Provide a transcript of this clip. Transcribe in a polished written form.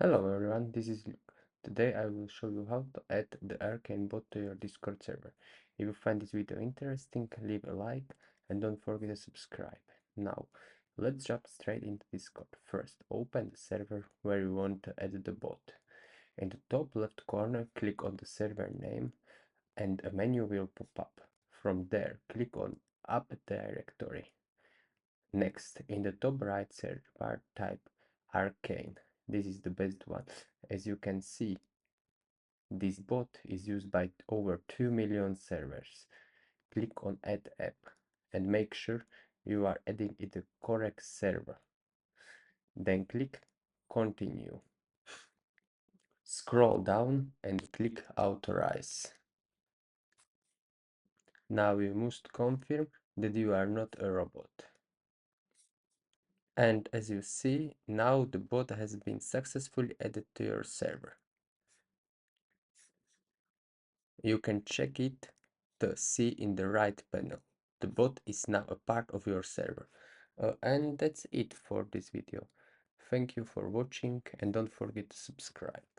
Hello everyone, this is Luke. Today I will show you how to add the Arcane bot to your Discord server. If you find this video interesting, leave a like and don't forget to subscribe. Now, let's jump straight into Discord. First, open the server where you want to add the bot. In the top left corner, click on the server name and a menu will pop up. From there, click on App Directory. Next, in the top right search bar, type Arcane. This is the best one. As you can see, this bot is used by over 2 million servers. Click on Add App and make sure you are adding it the correct server. Then click Continue. Scroll down and click Authorize. Now you must confirm that you are not a robot. And as you see, now the bot has been successfully added to your server. You can check it to see in the right panel. The bot is now a part of your server. And that's it for this video. Thank you for watching and don't forget to subscribe.